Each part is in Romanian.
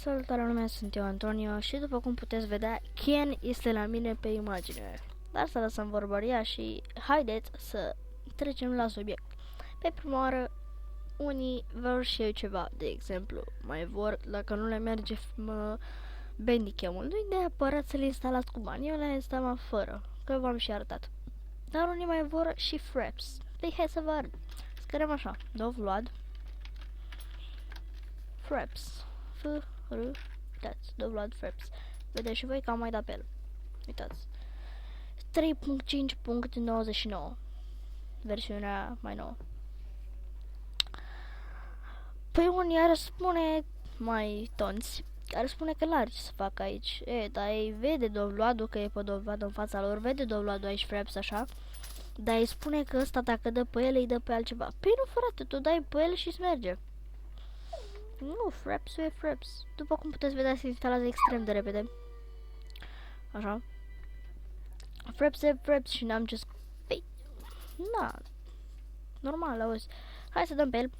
Salutare lumea, sunt eu, Antonio, și după cum puteți vedea, Ken este la mine pe imagine. Dar să lăsăm vorbăria și haideți să trecem la subiect. Pe prima oară, unii vor și eu ceva, de exemplu, mai vor, dacă nu le merge Bandicam-ul, nu-i neapărat să le instalați cu bani, eu le instalam fără, că v-am și arătat. Dar unii mai vor și Fraps. Păi hai să vă arăt. Scriem așa, Dovlad Fraps. Uitați, Dovlad Fraps. Vedeți și voi că am mai dat pe el. Uitați. 3.5.99. Versiunea mai nouă. Păi unii ar spune mai tonți, ar spune că n-are ce să fac aici. Dar ei vede Dovladul, că e pe Dovlad în fața lor, vede Dovladul aici Fraps așa, dar îi spune că ăsta dacă dă pe el, îi dă pe altceva. Păi nu, frate, tu dai pe el și-ți merge. Nu, Fraps e Fraps. După cum puteți vedea, se instalează extrem de repede. Așa. Fraps e Fraps și n-am ce păi, na, normal, auzi. Hai să dăm pe el.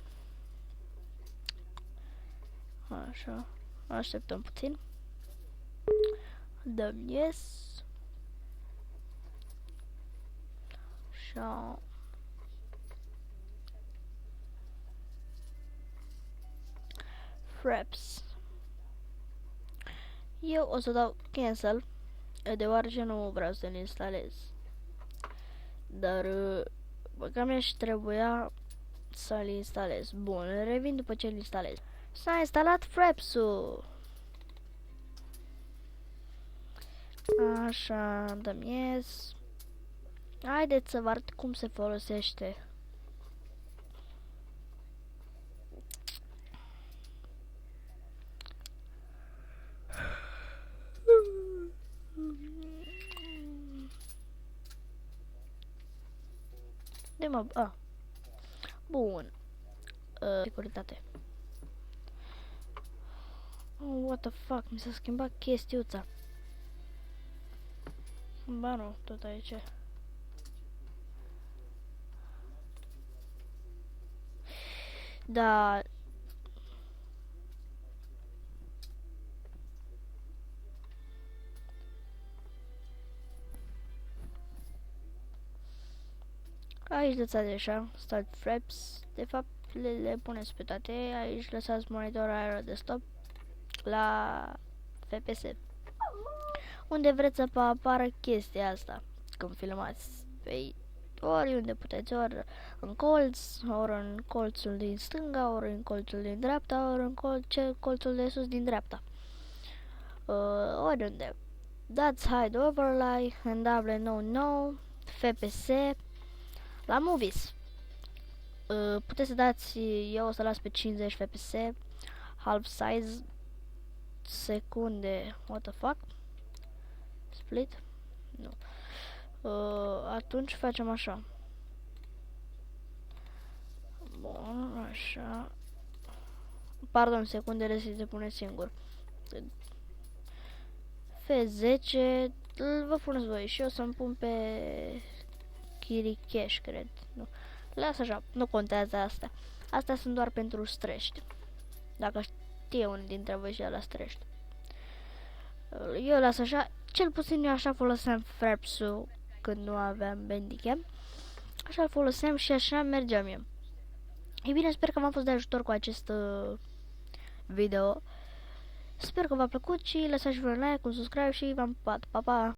Așa. Așteptăm puțin. Dăm yes. Așa. Fraps. Eu o să dau cancel, deoarece nu vreau să-l instalez. Dar băga mea și trebuia să-l instalez. Bun, revin după ce-l instalez. S-a instalat Fraps-ul. Așa, dăm yes. Haideți să vă arăt cum se folosește. Bun. Securitate. Oh, what the fuck, mi s-a schimbat chestiuța. Ba nu, tot aici. Da. Aici lăsați așa, Start Fraps. De fapt, le puneți pe toate. Aici lăsați monitorul aero de stop la FPS. Unde vreți să apară chestia asta când filmați. Pe oriunde puteți, ori în colț, ori în colțul din stânga, ori în colțul din dreapta, ori în colțul de sus din dreapta. Oriunde. Dați hide overlay, NW no, FPS, la movies. Puteți să dați, eu o să las pe 50 FPS, half size, secunde, what the fuck, split, nu. Atunci facem așa. Bun, așa. Pardon, secundele se pune singur. F10, vă puneți voi și eu să-mi pun pe Kirikesh, cred. Nu. Lasă așa, nu contează asta. Astea sunt doar pentru strești. Dacă știe unul dintre voi și la strești. Eu las așa, cel puțin eu așa foloseam Fraps-ul când nu aveam Bandicam. Așa-l foloseam și așa mergeam eu. Ei bine, sper că v-am fost de ajutor cu acest video. Sper că v-a plăcut și lăsați și un like, un subscribe și v-am pupat. Pa, pa!